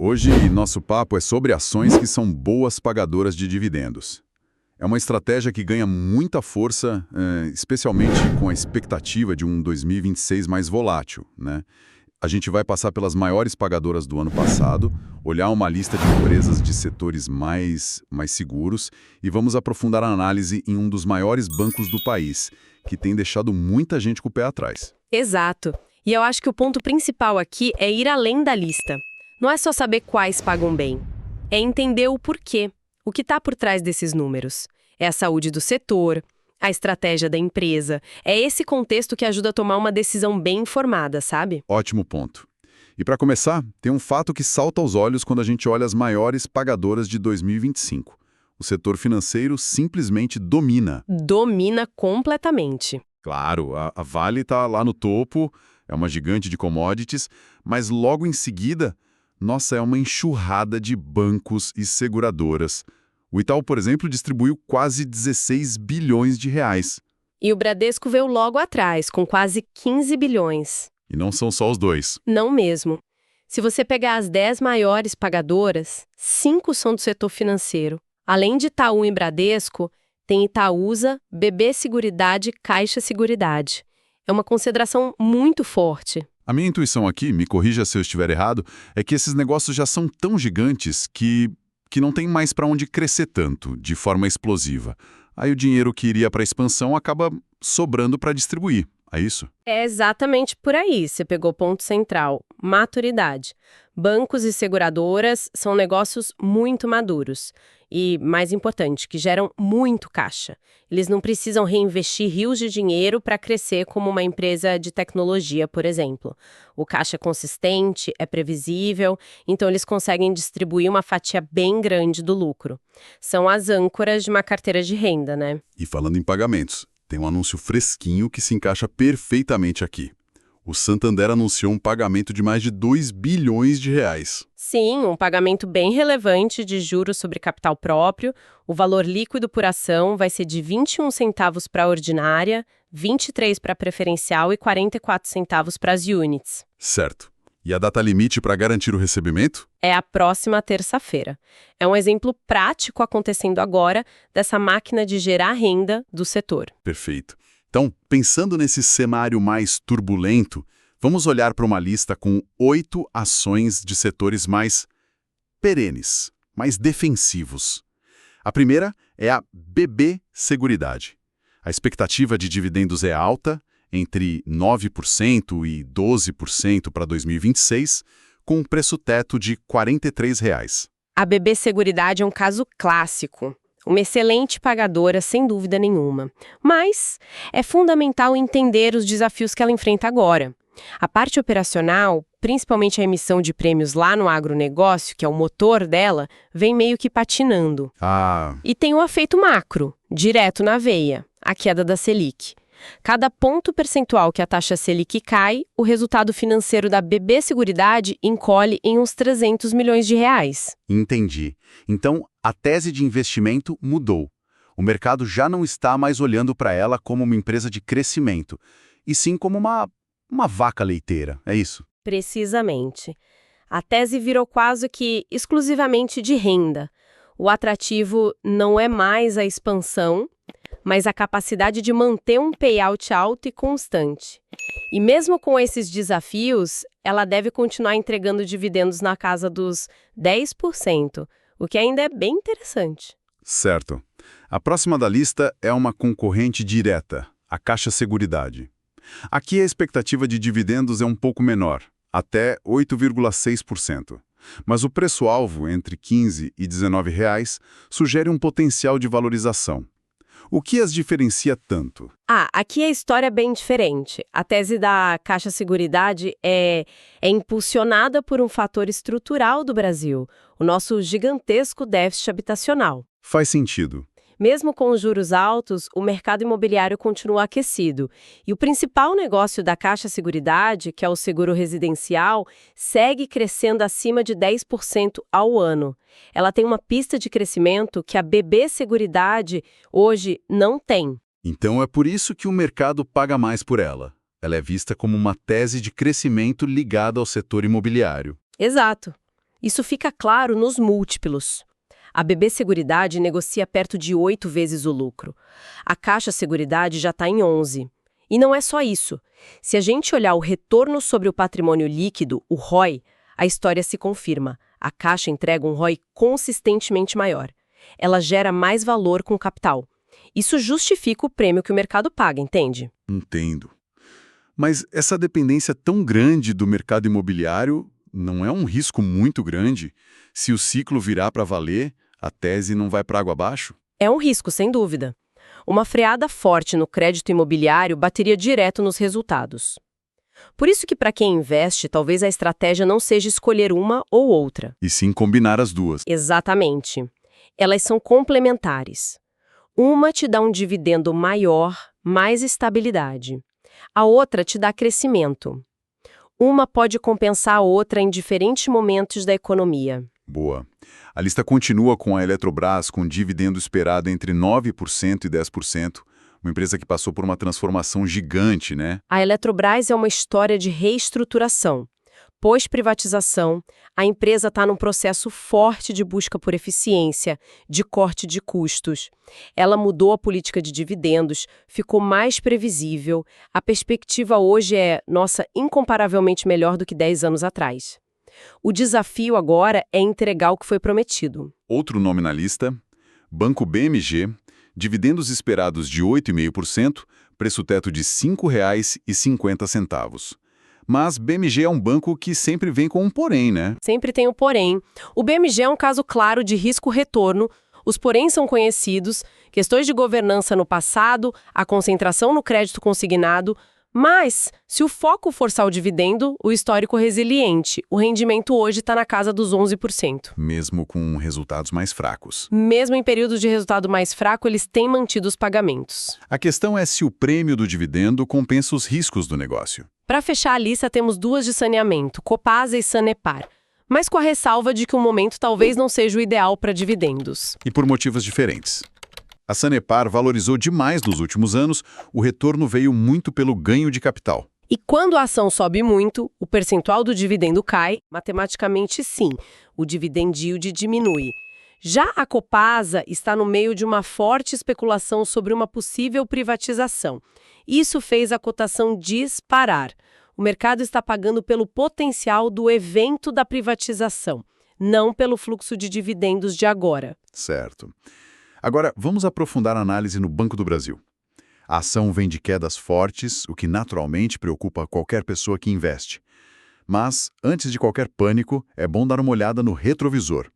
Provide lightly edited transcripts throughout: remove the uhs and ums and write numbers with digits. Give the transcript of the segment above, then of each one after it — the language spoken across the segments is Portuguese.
Hoje, nosso papo é sobre ações que são boas pagadoras de dividendos. É uma estratégia que ganha muita força, especialmente com a expectativa de um 2026 mais volátil, né? A gente vai passar pelas maiores pagadoras do ano passado, olhar uma lista de empresas de setores mais seguros e vamos aprofundar a análise em um dos maiores bancos do país, que tem deixado muita gente com o pé atrás. Exato. E eu acho que o ponto principal aqui é ir além da lista. Não é só saber quais pagam bem. É entender o porquê, o que está por trás desses números. É a saúde do setor, a estratégia da empresa. É esse contexto que ajuda a tomar uma decisão bem informada, sabe? Ótimo ponto. E para começar, tem um fato que salta aos olhos quando a gente olha as maiores pagadoras de 2025. O setor financeiro simplesmente domina. Domina completamente. Claro, a Vale está lá no topo, é uma gigante de commodities, mas logo em seguida, nossa, é uma enxurrada de bancos e seguradoras. O Itaú, por exemplo, distribuiu quase 16 bilhões de reais. E o Bradesco veio logo atrás, com quase 15 bilhões. E não são só os dois. Não mesmo. Se você pegar as 10 maiores pagadoras, 5 são do setor financeiro. Além de Itaú e Bradesco, tem Itaúsa, BB Seguridade, Caixa Seguridade. É uma consideração muito forte. A minha intuição aqui, me corrija se eu estiver errado, é que esses negócios já são tão gigantes que não tem mais para onde crescer tanto, de forma explosiva. Aí o dinheiro que iria para a expansão acaba sobrando para distribuir. É isso? É exatamente por aí, você pegou o ponto central. Maturidade. Bancos e seguradoras são negócios muito maduros. E, mais importante, que geram muito caixa. Eles não precisam reinvestir rios de dinheiro para crescer como uma empresa de tecnologia, por exemplo. O caixa é consistente, é previsível, então eles conseguem distribuir uma fatia bem grande do lucro. São as âncoras de uma carteira de renda, né? E falando em pagamentos, tem um anúncio fresquinho que se encaixa perfeitamente aqui. O Santander anunciou um pagamento de mais de 2 bilhões de reais. Sim, um pagamento bem relevante de juros sobre capital próprio. O valor líquido por ação vai ser de 21 centavos para a ordinária, 23 para a preferencial e 44 centavos para as units. Certo. E a data limite para garantir o recebimento? É a próxima terça-feira. É um exemplo prático acontecendo agora dessa máquina de gerar renda do setor. Perfeito. Então, pensando nesse cenário mais turbulento, vamos olhar para uma lista com 8 ações de setores mais perenes, mais defensivos. A primeira é a BB Seguridade. A expectativa de dividendos é alta, entre 9% e 12% para 2026, com um preço-teto de R$ 43. A BB Seguridade é um caso clássico. Uma excelente pagadora, sem dúvida nenhuma. Mas é fundamental entender os desafios que ela enfrenta agora. A parte operacional, principalmente a emissão de prêmios lá no agronegócio, que é o motor dela, vem meio que patinando. E tem o efeito macro, direto na veia, a queda da Selic. Cada ponto percentual que a taxa Selic cai, o resultado financeiro da BB Seguridade encolhe em uns 300 milhões de reais. Entendi. Então, a tese de investimento mudou. O mercado já não está mais olhando para ela como uma empresa de crescimento, e sim como uma vaca leiteira, é isso? Precisamente. A tese virou quase que exclusivamente de renda. O atrativo não é mais a expansão, mas a capacidade de manter um payout alto e constante. E mesmo com esses desafios, ela deve continuar entregando dividendos na casa dos 10%, o que ainda é bem interessante. Certo. A próxima da lista é uma concorrente direta, a Caixa Seguridade. Aqui a expectativa de dividendos é um pouco menor, até 8,6%. Mas o preço-alvo, entre R$ 15 e R$ 19, sugere um potencial de valorização. O que as diferencia tanto? Aqui a história é bem diferente. A tese da Caixa Seguridade é impulsionada por um fator estrutural do Brasil, o nosso gigantesco déficit habitacional. Faz sentido. Mesmo com os juros altos, o mercado imobiliário continua aquecido. E o principal negócio da Caixa Seguridade, que é o seguro residencial, segue crescendo acima de 10% ao ano. Ela tem uma pista de crescimento que a BB Seguridade hoje não tem. Então é por isso que o mercado paga mais por ela. Ela é vista como uma tese de crescimento ligada ao setor imobiliário. Exato. Isso fica claro nos múltiplos. A BB Seguridade negocia perto de 8 vezes o lucro. A Caixa Seguridade já está em 11. E não é só isso. Se a gente olhar o retorno sobre o patrimônio líquido, o ROI, a história se confirma. A Caixa entrega um ROI consistentemente maior. Ela gera mais valor com capital. Isso justifica o prêmio que o mercado paga, entende? Entendo. Mas essa dependência tão grande do mercado imobiliário não é um risco muito grande? Se o ciclo virar para valer, a tese não vai para água abaixo? É um risco, sem dúvida. Uma freada forte no crédito imobiliário bateria direto nos resultados. Por isso que, para quem investe, talvez a estratégia não seja escolher uma ou outra. E sim combinar as duas. Exatamente. Elas são complementares. Uma te dá um dividendo maior, mais estabilidade. A outra te dá crescimento. Uma pode compensar a outra em diferentes momentos da economia. Boa. A lista continua com a Eletrobras com dividendo esperado entre 9% e 10%, uma empresa que passou por uma transformação gigante, né? A Eletrobras é uma história de reestruturação. Pós-privatização, a empresa está num processo forte de busca por eficiência, de corte de custos. Ela mudou a política de dividendos, ficou mais previsível. A perspectiva hoje é, incomparavelmente melhor do que 10 anos atrás. O desafio agora é entregar o que foi prometido. Outro nome na lista, Banco BMG, dividendos esperados de 8,5%, preço-teto de R$ 5,50. Mas BMG é um banco que sempre vem com um porém, né? Sempre tem o porém. O BMG é um caso claro de risco-retorno. Os poréns são conhecidos, questões de governança no passado, a concentração no crédito consignado. Mas, se o foco forçar o dividendo, o histórico resiliente, o rendimento hoje está na casa dos 11%. Mesmo com resultados mais fracos. Mesmo em períodos de resultado mais fraco, eles têm mantido os pagamentos. A questão é se o prêmio do dividendo compensa os riscos do negócio. Para fechar a lista, temos duas de saneamento, Copasa e Sanepar, mas com a ressalva de que o momento talvez não seja o ideal para dividendos. E por motivos diferentes. A Sanepar valorizou demais nos últimos anos, o retorno veio muito pelo ganho de capital. E quando a ação sobe muito, o percentual do dividendo cai, matematicamente sim, o dividend yield diminui. Já a Copasa está no meio de uma forte especulação sobre uma possível privatização. Isso fez a cotação disparar. O mercado está pagando pelo potencial do evento da privatização, não pelo fluxo de dividendos de agora. Certo. Agora, vamos aprofundar a análise no Banco do Brasil. A ação vem de quedas fortes, o que naturalmente preocupa qualquer pessoa que investe. Mas, antes de qualquer pânico, é bom dar uma olhada no retrovisor.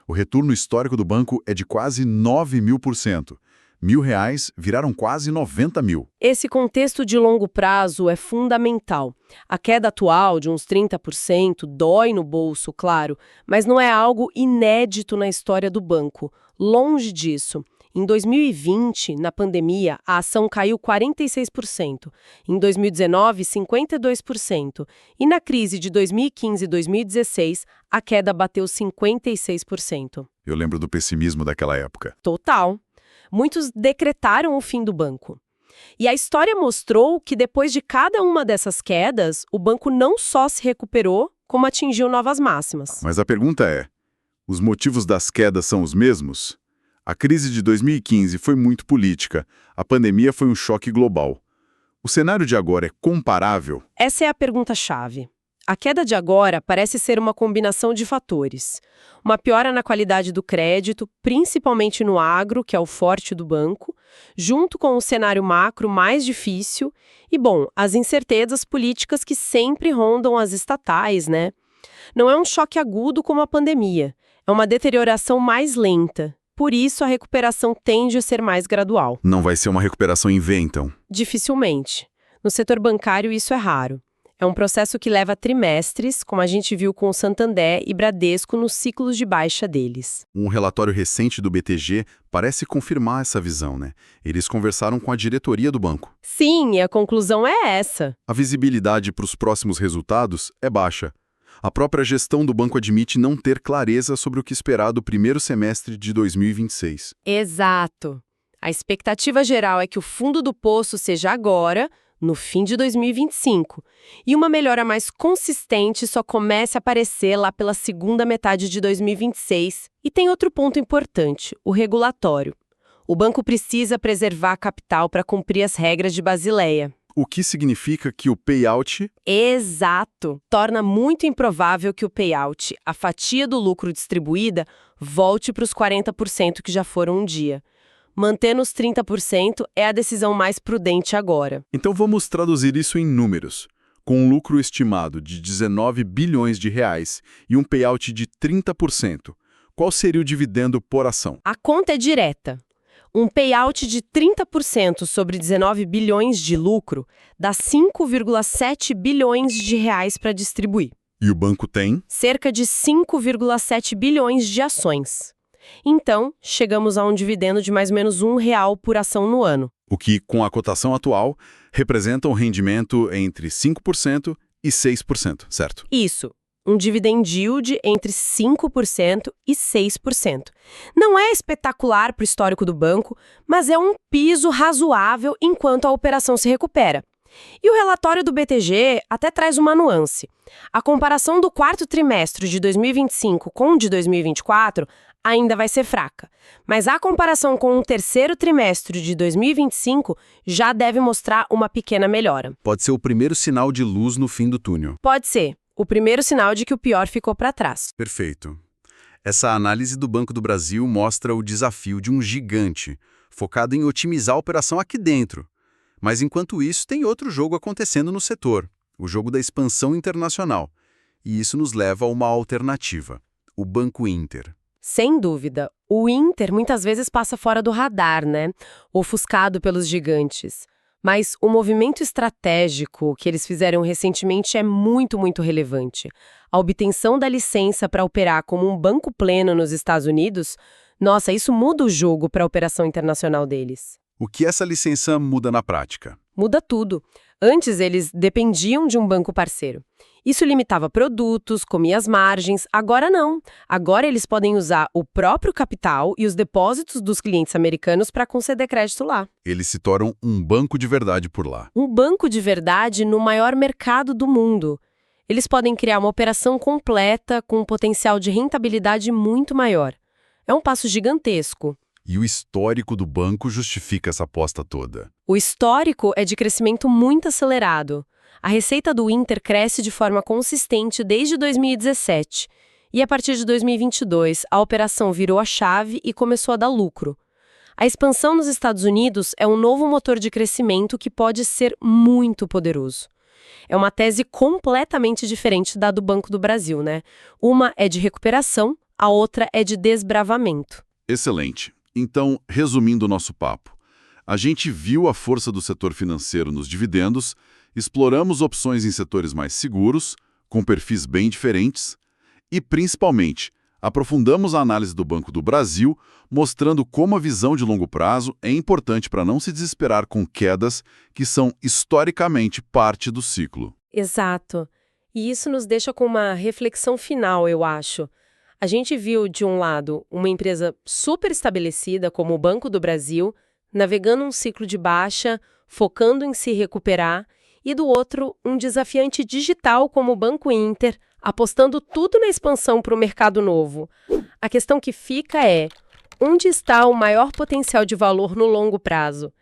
O retorno histórico do banco é de quase 9.000%. R$ 1.000 viraram quase 90 mil. Esse contexto de longo prazo é fundamental. A queda atual, de uns 30%, dói no bolso, claro, mas não é algo inédito na história do banco. Longe disso. Em 2020, na pandemia, a ação caiu 46%. Em 2019, 52%. E na crise de 2015 e 2016, a queda bateu 56%. Eu lembro do pessimismo daquela época. Total. Muitos decretaram o fim do banco. E a história mostrou que depois de cada uma dessas quedas, o banco não só se recuperou, como atingiu novas máximas. Mas a pergunta é, os motivos das quedas são os mesmos? A crise de 2015 foi muito política, a pandemia foi um choque global. O cenário de agora é comparável? Essa é a pergunta-chave. A queda de agora parece ser uma combinação de fatores. Uma piora na qualidade do crédito, principalmente no agro, que é o forte do banco, junto com um cenário macro mais difícil e, as incertezas políticas que sempre rondam as estatais, né? Não é um choque agudo como a pandemia, é uma deterioração mais lenta. Por isso, a recuperação tende a ser mais gradual. Não vai ser uma recuperação em V, então? Dificilmente. No setor bancário, isso é raro. É um processo que leva trimestres, como a gente viu com o Santander e Bradesco nos ciclos de baixa deles. Um relatório recente do BTG parece confirmar essa visão, né? Eles conversaram com a diretoria do banco. Sim, e a conclusão é essa. A visibilidade para os próximos resultados é baixa. A própria gestão do banco admite não ter clareza sobre o que esperar do primeiro semestre de 2026. Exato. A expectativa geral é que o fundo do poço seja agora, no fim de 2025, e uma melhora mais consistente só começa a aparecer lá pela segunda metade de 2026. E tem outro ponto importante, o regulatório. O banco precisa preservar capital para cumprir as regras de Basileia. O que significa que o payout... Exato! Torna muito improvável que o payout, a fatia do lucro distribuída, volte para os 40% que já foram um dia. Manter nos 30% é a decisão mais prudente agora. Então vamos traduzir isso em números. Com um lucro estimado de 19 bilhões de reais e um payout de 30%, qual seria o dividendo por ação? A conta é direta. Um payout de 30% sobre 19 bilhões de lucro dá 5,7 bilhões de reais para distribuir. E o banco tem? Cerca de 5,7 bilhões de ações. Então, chegamos a um dividendo de mais ou menos R$ 1 por ação no ano. O que, com a cotação atual, representa um rendimento entre 5% e 6%, certo? Isso, um dividend yield entre 5% e 6%. Não é espetacular para o histórico do banco, mas é um piso razoável enquanto a operação se recupera. E o relatório do BTG até traz uma nuance. A comparação do quarto trimestre de 2025 com o de 2024 ainda vai ser fraca, mas a comparação com o terceiro trimestre de 2025 já deve mostrar uma pequena melhora. Pode ser o primeiro sinal de luz no fim do túnel. Pode ser o primeiro sinal de que o pior ficou para trás. Perfeito. Essa análise do Banco do Brasil mostra o desafio de um gigante, focado em otimizar a operação aqui dentro. Mas enquanto isso, tem outro jogo acontecendo no setor, o jogo da expansão internacional. E isso nos leva a uma alternativa, o Banco Inter. Sem dúvida, o Inter muitas vezes passa fora do radar, né? Ofuscado pelos gigantes. Mas o movimento estratégico que eles fizeram recentemente é muito, muito relevante. A obtenção da licença para operar como um banco pleno nos Estados Unidos, nossa, isso muda o jogo para a operação internacional deles. O que essa licença muda na prática? Muda tudo. Antes, eles dependiam de um banco parceiro. Isso limitava produtos, comia as margens. Agora não. Agora eles podem usar o próprio capital e os depósitos dos clientes americanos para conceder crédito lá. Eles se tornam um banco de verdade por lá. Um banco de verdade no maior mercado do mundo. Eles podem criar uma operação completa com um potencial de rentabilidade muito maior. É um passo gigantesco. E o histórico do banco justifica essa aposta toda. O histórico é de crescimento muito acelerado. A receita do Inter cresce de forma consistente desde 2017. E a partir de 2022, a operação virou a chave e começou a dar lucro. A expansão nos Estados Unidos é um novo motor de crescimento que pode ser muito poderoso. É uma tese completamente diferente da do Banco do Brasil, né? Uma é de recuperação, a outra é de desbravamento. Excelente. Então, resumindo o nosso papo, a gente viu a força do setor financeiro nos dividendos, exploramos opções em setores mais seguros, com perfis bem diferentes, e, principalmente, aprofundamos a análise do Banco do Brasil, mostrando como a visão de longo prazo é importante para não se desesperar com quedas que são historicamente parte do ciclo. Exato. E isso nos deixa com uma reflexão final, eu acho. A gente viu, de um lado, uma empresa super estabelecida como o Banco do Brasil, navegando um ciclo de baixa, focando em se recuperar, e do outro, um desafiante digital como o Banco Inter, apostando tudo na expansão para o mercado novo. A questão que fica é, onde está o maior potencial de valor no longo prazo?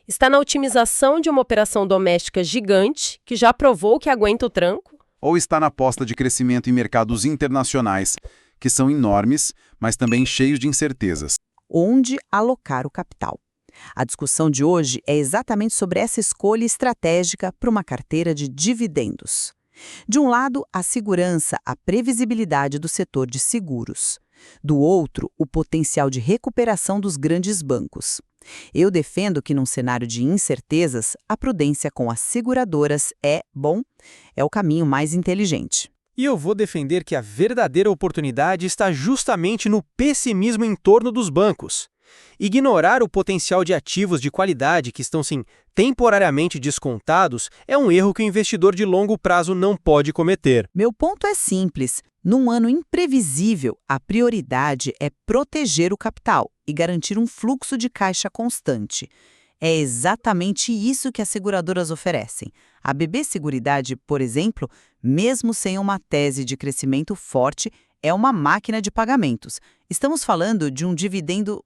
Está na otimização de uma operação doméstica gigante, que já provou que aguenta o tranco? Ou está na aposta de crescimento em mercados internacionais, que são enormes, mas também cheios de incertezas? Onde alocar o capital? A discussão de hoje é exatamente sobre essa escolha estratégica para uma carteira de dividendos. De um lado, a segurança, a previsibilidade do setor de seguros. Do outro, o potencial de recuperação dos grandes bancos. Eu defendo que, num cenário de incertezas, a prudência com as seguradoras é o caminho mais inteligente. E eu vou defender que a verdadeira oportunidade está justamente no pessimismo em torno dos bancos. Ignorar o potencial de ativos de qualidade que estão, sim, temporariamente descontados é um erro que o investidor de longo prazo não pode cometer. Meu ponto é simples. Num ano imprevisível, a prioridade é proteger o capital e garantir um fluxo de caixa constante. É exatamente isso que as seguradoras oferecem. A BB Seguridade, por exemplo, mesmo sem uma tese de crescimento forte, é uma máquina de pagamentos. Estamos falando de um dividendo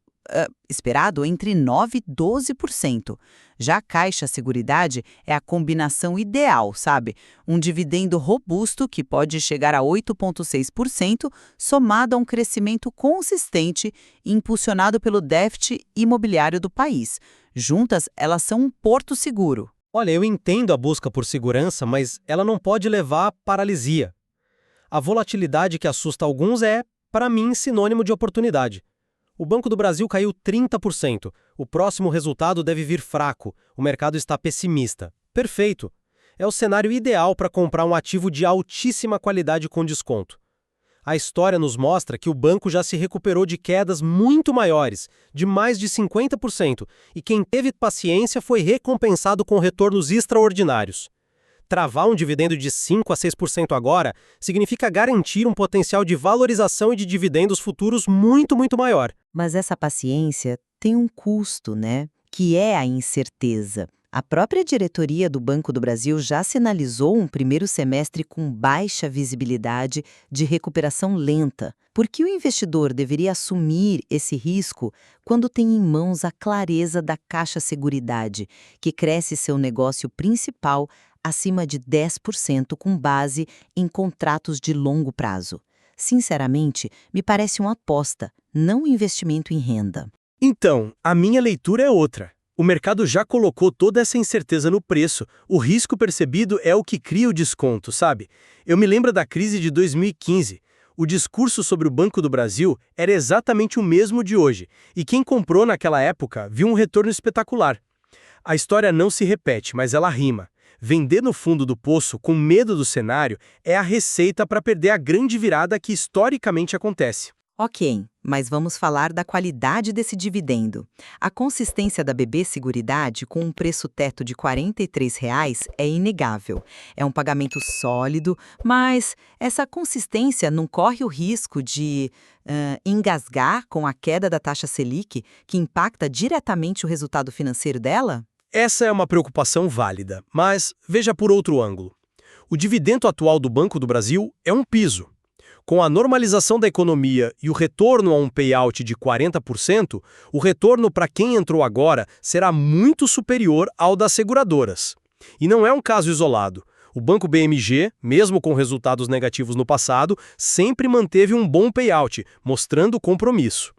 esperado entre 9% e 12%. Já a Caixa Seguridade é a combinação ideal, sabe? Um dividendo robusto que pode chegar a 8,6%, somado a um crescimento consistente e impulsionado pelo déficit imobiliário do país. Juntas, elas são um porto seguro. Olha, eu entendo a busca por segurança, mas ela não pode levar à paralisia. A volatilidade que assusta alguns é, para mim, sinônimo de oportunidade. O Banco do Brasil caiu 30%. O próximo resultado deve vir fraco. O mercado está pessimista. Perfeito. É o cenário ideal para comprar um ativo de altíssima qualidade com desconto. A história nos mostra que o banco já se recuperou de quedas muito maiores, de mais de 50%, e quem teve paciência foi recompensado com retornos extraordinários. Travar um dividendo de 5% a 6% agora significa garantir um potencial de valorização e de dividendos futuros muito maior. Mas essa paciência tem um custo, né? Que é a incerteza. A própria diretoria do Banco do Brasil já sinalizou um primeiro semestre com baixa visibilidade de recuperação lenta. Por que o investidor deveria assumir esse risco quando tem em mãos a clareza da Caixa Seguridade, que cresce seu negócio principal acima de 10% com base em contratos de longo prazo? Sinceramente, me parece uma aposta, não um investimento em renda. Então, a minha leitura é outra. O mercado já colocou toda essa incerteza no preço. O risco percebido é o que cria o desconto, sabe? Eu me lembro da crise de 2015. O discurso sobre o Banco do Brasil era exatamente o mesmo de hoje. E quem comprou naquela época viu um retorno espetacular. A história não se repete, mas ela rima. Vender no fundo do poço com medo do cenário é a receita para perder a grande virada que historicamente acontece. Ok, mas vamos falar da qualidade desse dividendo. A consistência da BB Seguridade com um preço teto de R$ 43,00 é inegável. É um pagamento sólido, mas essa consistência não corre o risco de engasgar com a queda da taxa Selic, que impacta diretamente o resultado financeiro dela? Essa é uma preocupação válida, mas veja por outro ângulo. O dividendo atual do Banco do Brasil é um piso. Com a normalização da economia e o retorno a um payout de 40%, o retorno para quem entrou agora será muito superior ao das seguradoras. E não é um caso isolado. O Banco BMG, mesmo com resultados negativos no passado, sempre manteve um bom payout, mostrando compromisso.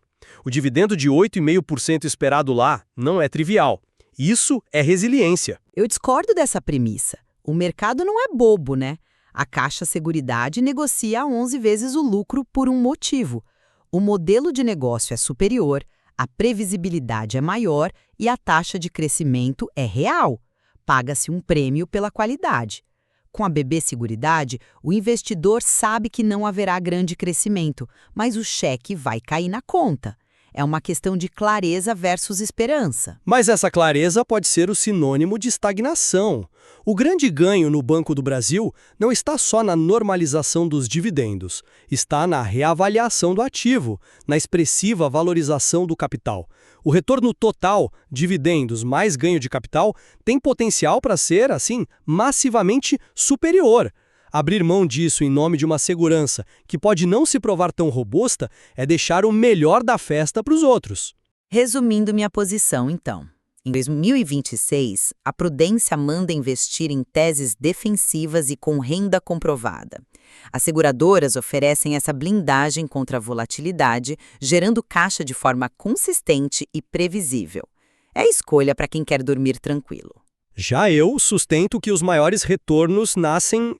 O dividendo de 8,5% esperado lá não é trivial. Isso é resiliência. Eu discordo dessa premissa. O mercado não é bobo, né? A Caixa Seguridade negocia a 11 vezes o lucro por um motivo. O modelo de negócio é superior, a previsibilidade é maior e a taxa de crescimento é real. Paga-se um prêmio pela qualidade. Com a BB Seguridade, o investidor sabe que não haverá grande crescimento, mas o cheque vai cair na conta. É uma questão de clareza versus esperança. Mas essa clareza pode ser o sinônimo de estagnação. O grande ganho no Banco do Brasil não está só na normalização dos dividendos, está na reavaliação do ativo, na expressiva valorização do capital. O retorno total, dividendos mais ganho de capital, tem potencial para ser, assim, massivamente superior. Abrir mão disso em nome de uma segurança que pode não se provar tão robusta é deixar o melhor da festa para os outros. Resumindo minha posição, então. Em 2026, a prudência manda investir em teses defensivas e com renda comprovada. As seguradoras oferecem essa blindagem contra a volatilidade, gerando caixa de forma consistente e previsível. É a escolha para quem quer dormir tranquilo. Já eu sustento que os maiores retornos nascem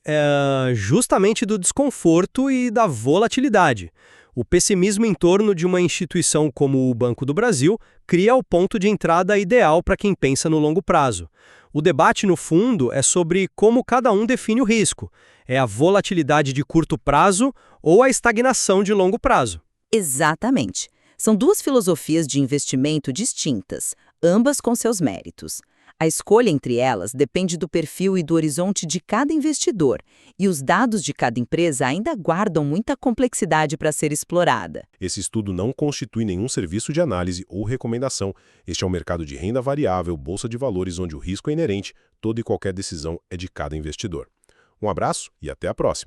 justamente do desconforto e da volatilidade. O pessimismo em torno de uma instituição como o Banco do Brasil cria o ponto de entrada ideal para quem pensa no longo prazo. O debate, no fundo, é sobre como cada um define o risco. É a volatilidade de curto prazo ou a estagnação de longo prazo? Exatamente. São duas filosofias de investimento distintas, ambas com seus méritos. A escolha entre elas depende do perfil e do horizonte de cada investidor, e os dados de cada empresa ainda guardam muita complexidade para ser explorada. Esse estudo não constitui nenhum serviço de análise ou recomendação. Este é um mercado de renda variável, bolsa de valores, onde o risco é inerente, toda e qualquer decisão é de cada investidor. Um abraço e até a próxima!